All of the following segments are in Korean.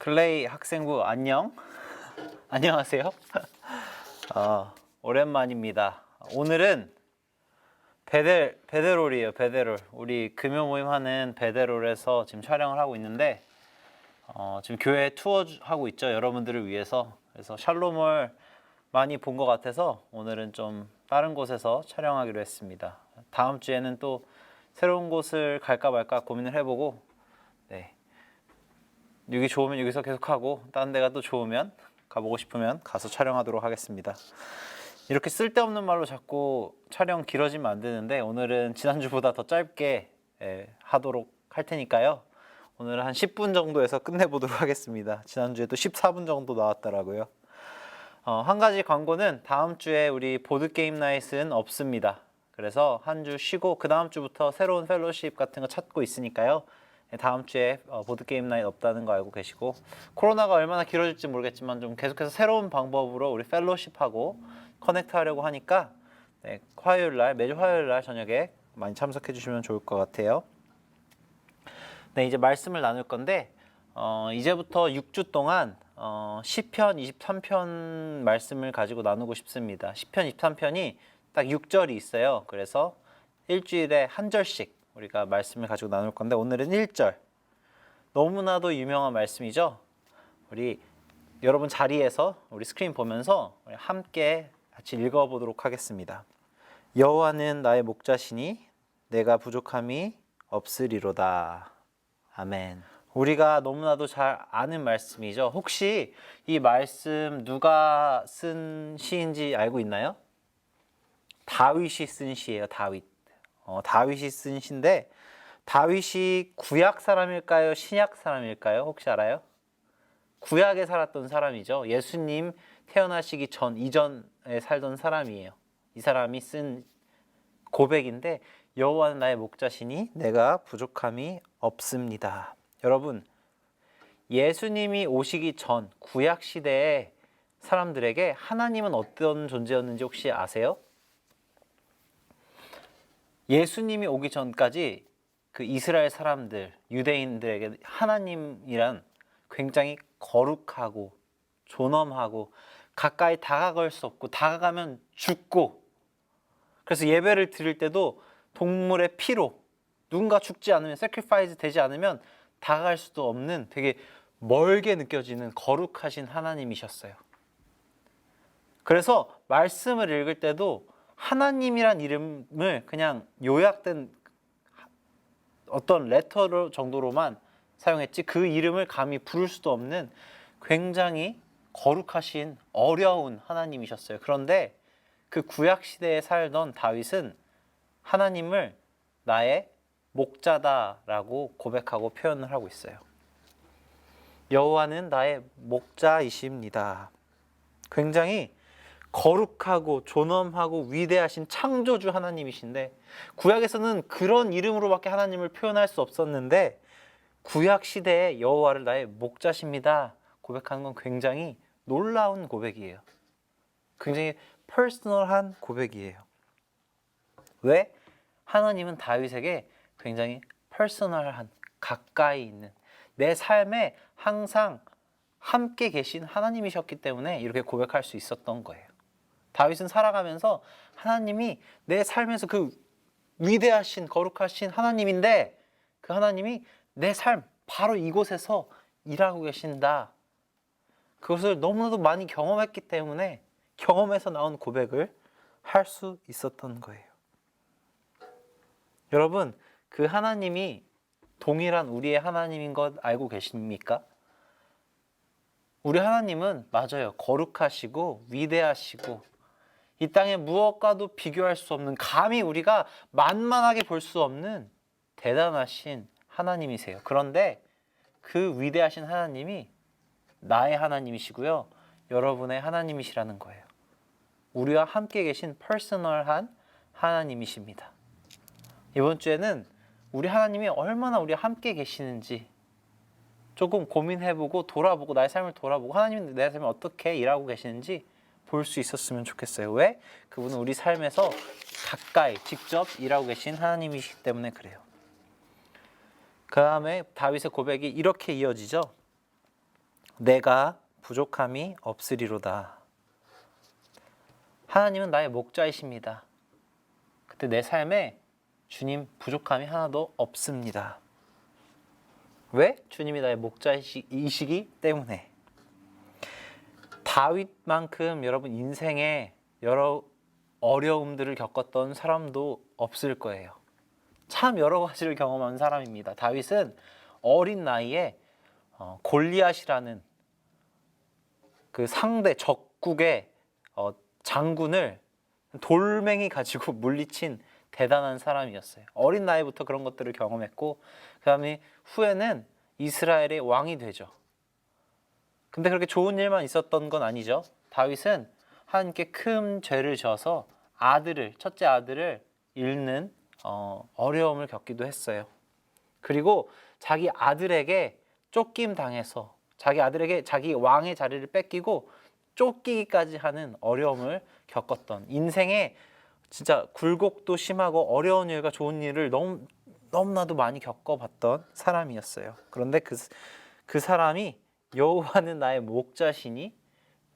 클레이 학생부 안녕. 안녕하세요. 오랜만입니다. 오늘은 베데롤이에요. 베데롤. 우리 금요 모임 하는 베데롤에서 지금 촬영을 하고 있는데 지금 교회 투어 하고 있죠. 여러분들을 위해서. 그래서 샬롬을 많이 본 것 같아서 오늘은 좀 다른 곳에서 촬영하기로 했습니다. 다음 주에는 또 새로운 곳을 갈까 말까 고민을 해보고, 네, 여기 좋으면 여기서 계속하고 다른 데가 또 좋으면 가보고 싶으면 가서 촬영하도록 하겠습니다. 이렇게 쓸데없는 말로 자꾸 촬영 길어지면 안 되는데 오늘은 지난주보다 더 짧게 하도록 할 테니까요. 오늘은 한 10분 정도에서 끝내보도록 하겠습니다. 지난주에도 14분 정도 나왔더라고요. 한 가지 광고는 다음 주에 우리 보드게임 나잇은 없습니다. 그래서 한 주 쉬고 그 다음 주부터 새로운 펠로십 같은 거 찾고 있으니까요. 다음 주에 보드게임 나잇 없다는 거 알고 계시고, 코로나가 얼마나 길어질지 모르겠지만 좀 계속해서 새로운 방법으로 우리 펠로십하고 커넥트 하려고 하니까 매주 화요일 날 저녁에 많이 참석해 주시면 좋을 것 같아요. 네, 이제 말씀을 나눌 건데 이제부터 6주 동안 시편 23편 말씀을 가지고 나누고 싶습니다. 시편 23편이 딱 6절이 있어요. 그래서 일주일에 한 절씩 우리가 말씀을 가지고 나눌 건데 오늘은 1절. 너무나도 유명한 말씀이죠. 우리 여러분 자리에서 우리 스크린 보면서 우리 함께 같이 읽어보도록 하겠습니다. 여호와는 나의 목자시니 내가 부족함이 없으리로다. 아멘. 우리가 너무나도 잘 아는 말씀이죠. 혹시 이 말씀 누가 쓴 시인지 알고 있나요? 다윗이 쓴 시예요. 다윗이 쓴 시인데, 다윗이 구약 사람일까요? 신약 사람일까요? 혹시 알아요? 구약에 살았던 사람이죠. 예수님 태어나시기 이전에 살던 사람이에요. 이 사람이 쓴 고백인데, 여호와는 나의 목자시니 내가 부족함이 없습니다. 여러분, 예수님이 오시기 전 구약 시대의 사람들에게 하나님은 어떤 존재였는지 혹시 아세요? 예수님이 오기 전까지 그 이스라엘 사람들, 유대인들에게 하나님이란 굉장히 거룩하고 존엄하고 가까이 다가갈 수 없고 다가가면 죽고, 그래서 예배를 드릴 때도 동물의 피로 누군가 죽지 않으면, sacrifice 되지 않으면 다가갈 수도 없는 되게 멀게 느껴지는 거룩하신 하나님이셨어요. 그래서 말씀을 읽을 때도 하나님이란 이름을 그냥 요약된 어떤 레터 정도로만 사용했지 그 이름을 감히 부를 수도 없는 굉장히 거룩하신 어려운 하나님이셨어요. 그런데 그 구약 시대에 살던 다윗은 하나님을 나의 목자다라고 고백하고 표현을 하고 있어요. 여호와는 나의 목자이십니다. 굉장히 거룩하고 존엄하고 위대하신 창조주 하나님이신데, 구약에서는 그런 이름으로밖에 하나님을 표현할 수 없었는데 구약 시대에 여호와를 나의 목자십니다 고백하는 건 굉장히 놀라운 고백이에요. 굉장히 퍼스널한 고백이에요. 왜? 하나님은 다윗에게 굉장히 퍼스널한, 가까이 있는, 내 삶에 항상 함께 계신 하나님이셨기 때문에 이렇게 고백할 수 있었던 거예요. 다윗은 살아가면서 하나님이 내 삶에서 그 위대하신 거룩하신 하나님인데 그 하나님이 내 삶 바로 이곳에서 일하고 계신다, 그것을 너무나도 많이 경험했기 때문에 경험에서 나온 고백을 할 수 있었던 거예요. 여러분, 그 하나님이 동일한 우리의 하나님인 것 알고 계십니까? 우리 하나님은 맞아요. 거룩하시고 위대하시고 이 땅의 무엇과도 비교할 수 없는, 감히 우리가 만만하게 볼 수 없는 대단하신 하나님이세요. 그런데 그 위대하신 하나님이 나의 하나님이시고요, 여러분의 하나님이시라는 거예요. 우리와 함께 계신 퍼스널한 하나님이십니다. 이번 주에는 우리 하나님이 얼마나 우리와 함께 계시는지 조금 고민해보고 돌아보고 나의 삶을 돌아보고 하나님은 내 삶에 어떻게 일하고 계시는지 볼 수 있었으면 좋겠어요. 왜? 그분은 우리 삶에서 가까이 직접 일하고 계신 하나님이시기 때문에 그래요. 그 다음에 다윗의 고백이 이렇게 이어지죠. 내가 부족함이 없으리로다. 하나님은 나의 목자이십니다. 그때 내 삶에 주님 부족함이 하나도 없습니다. 왜? 주님이 나의 목자이시기 때문에. 다윗만큼 여러분 인생에 여러 어려움들을 겪었던 사람도 없을 거예요. 참 여러 가지를 경험한 사람입니다. 다윗은 어린 나이에 골리앗이라는 그 상대 적국의 장군을 돌멩이 가지고 물리친 대단한 사람이었어요. 어린 나이부터 그런 것들을 경험했고 그 다음에 후에는 이스라엘의 왕이 되죠. 근데 그렇게 좋은 일만 있었던 건 아니죠. 다윗은 하나님께 큰 죄를 져서 첫째 아들을 잃는 어려움을 겪기도 했어요. 그리고 자기 아들에게 쫓김 당해서 자기 아들에게 자기 왕의 자리를 뺏기고 쫓기기까지 하는 어려움을 겪었던, 인생에 진짜 굴곡도 심하고 어려운 일과 좋은 일을 너무나도 많이 겪어봤던 사람이었어요. 그런데 그 사람이 여호와는 나의 목자시니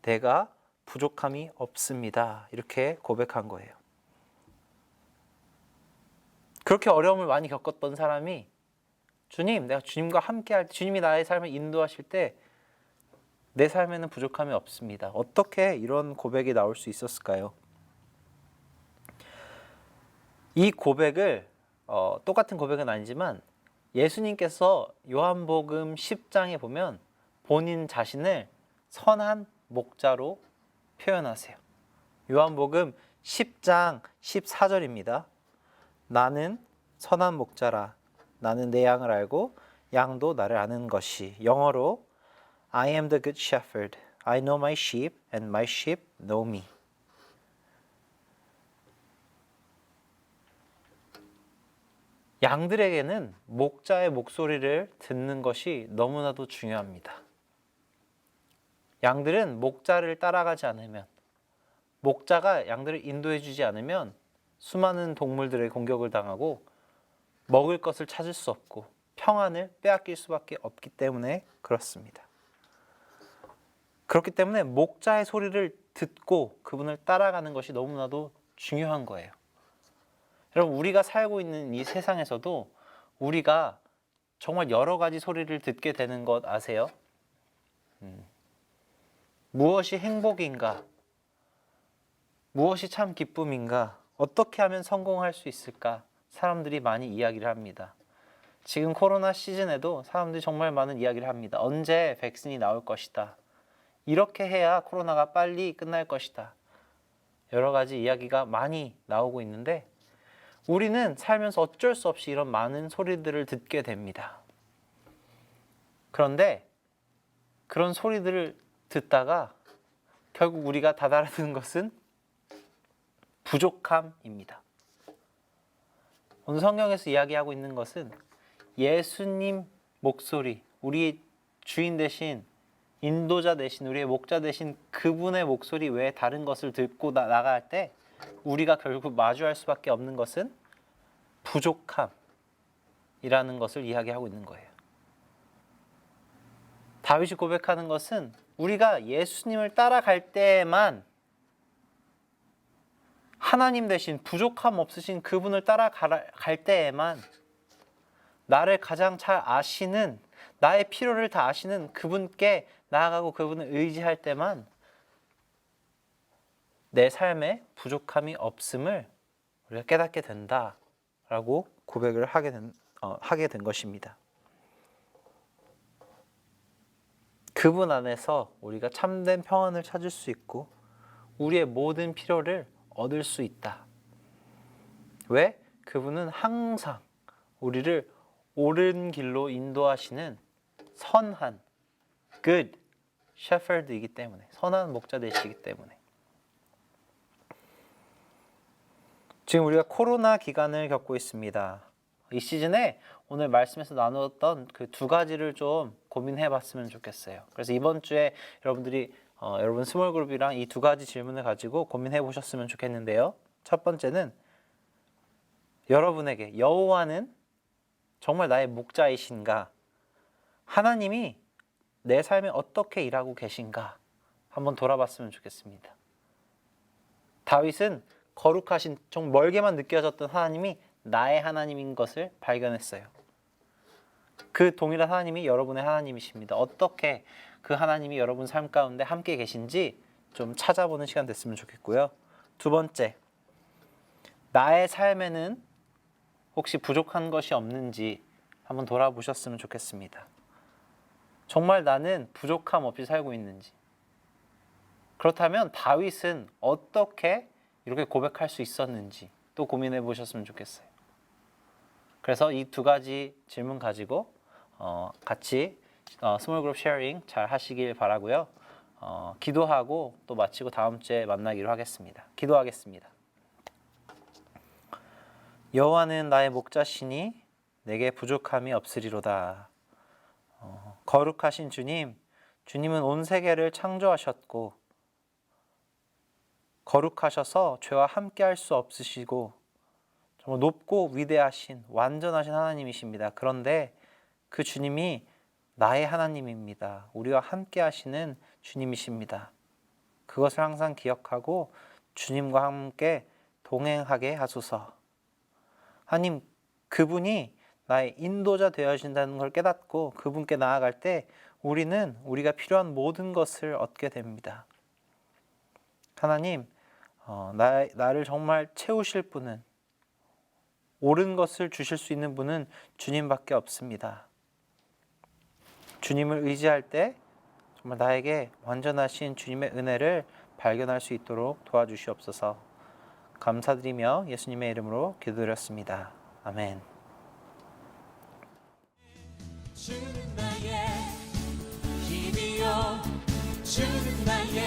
내가 부족함이 없습니다. 이렇게 고백한 거예요. 그렇게 어려움을 많이 겪었던 사람이 주님, 내가 주님과 함께 할 때, 주님이 나의 삶을 인도하실 때 내 삶에는 부족함이 없습니다. 어떻게 이런 고백이 나올 수 있었을까요? 이 고백을 똑같은 고백은 아니지만 예수님께서 요한복음 10장에 보면 본인 자신을 선한 목자로 표현하세요. 요한복음 10장 14절입니다. 나는 선한 목자라. 나는 내 양을 알고 양도 나를 아는 것이. 영어로 I am the good shepherd. I know my sheep and my sheep know me. 양들에게는 목자의 목소리를 듣는 것이 너무나도 중요합니다. 양들은 목자를 따라가지 않으면, 목자가 양들을 인도해 주지 않으면 수많은 동물들의 공격을 당하고 먹을 것을 찾을 수 없고 평안을 빼앗길 수밖에 없기 때문에 그렇습니다. 그렇기 때문에 목자의 소리를 듣고 그분을 따라가는 것이 너무나도 중요한 거예요. 여러분, 우리가 살고 있는 이 세상에서도 우리가 정말 여러 가지 소리를 듣게 되는 것 아세요? 무엇이 행복인가? 무엇이 참 기쁨인가? 어떻게 하면 성공할 수 있을까? 사람들이 많이 이야기를 합니다. 지금 코로나 시즌에도 사람들이 정말 많은 이야기를 합니다. 언제 백신이 나올 것이다. 이렇게 해야 코로나가 빨리 끝날 것이다. 여러 가지 이야기가 많이 나오고 있는데 우리는 살면서 어쩔 수 없이 이런 많은 소리들을 듣게 됩니다. 그런데 그런 소리들을 듣다가 결국 우리가 다다르는 것은 부족함입니다. 오늘 성경에서 이야기하고 있는 것은 예수님 목소리, 우리의 주인 되신, 인도자 되신, 우리의 목자 되신 그분의 목소리 외에 다른 것을 듣고 나갈 때 우리가 결국 마주할 수밖에 없는 것은 부족함이라는 것을 이야기하고 있는 거예요. 다윗이 고백하는 것은 우리가 예수님을 따라갈 때에만, 하나님 대신 부족함 없으신 그분을 따라갈 때에만, 나를 가장 잘 아시는, 나의 필요를 다 아시는 그분께 나아가고 그분을 의지할 때만 내 삶에 부족함이 없음을 우리가 깨닫게 된다라고 고백을 하게 된 것입니다. 그분 안에서 우리가 참된 평안을 찾을 수 있고 우리의 모든 필요를 얻을 수 있다. 왜? 그분은 항상 우리를 옳은 길로 인도하시는 선한 good shepherd이기 때문에, 선한 목자 되시기 때문에. 지금 우리가 코로나 기간을 겪고 있습니다. 이 시즌에 오늘 말씀에서 나누었던 그 두 가지를 좀 고민해 봤으면 좋겠어요. 그래서 이번 주에 여러분들이 여러분 스몰 그룹이랑 이 두 가지 질문을 가지고 고민해 보셨으면 좋겠는데요. 첫 번째는 여러분에게 여호와는 정말 나의 목자이신가? 하나님이 내 삶에 어떻게 일하고 계신가 한번 돌아봤으면 좋겠습니다. 다윗은 거룩하신, 좀 멀게만 느껴졌던 하나님이 나의 하나님인 것을 발견했어요. 그 동일한 하나님이 여러분의 하나님이십니다. 어떻게 그 하나님이 여러분 삶 가운데 함께 계신지 좀 찾아보는 시간 됐으면 좋겠고요. 두 번째, 나의 삶에는 혹시 부족한 것이 없는지 한번 돌아보셨으면 좋겠습니다. 정말 나는 부족함 없이 살고 있는지. 그렇다면 다윗은 어떻게 이렇게 고백할 수 있었는지 또 고민해 보셨으면 좋겠어요. 그래서 이 두 가지 질문 가지고 같이 스몰 그룹 쉐어링 잘 하시길 바라고요. 기도하고 또 마치고 다음 주에 만나기로 하겠습니다. 기도하겠습니다. 여호와는 나의 목자시니 내게 부족함이 없으리로다. 거룩하신 주님, 주님은 온 세계를 창조하셨고 거룩하셔서 죄와 함께 할 수 없으시고 정말 높고 위대하신 완전하신 하나님이십니다. 그런데 그 주님이 나의 하나님입니다. 우리와 함께 하시는 주님이십니다. 그것을 항상 기억하고 주님과 함께 동행하게 하소서. 하나님, 그분이 나의 인도자 되어진다는 걸 깨닫고 그분께 나아갈 때 우리는 우리가 필요한 모든 것을 얻게 됩니다. 하나님, 나를 정말 채우실 분은, 옳은 것을 주실 수 있는 분은 주님밖에 없습니다. 주님을 의지할 때 정말 나에게 완전하신 주님의 은혜를 발견할 수 있도록 도와주시옵소서. 감사드리며 예수님의 이름으로 기도드렸습니다. 아멘. 주는 나의 힘이요 주는 나의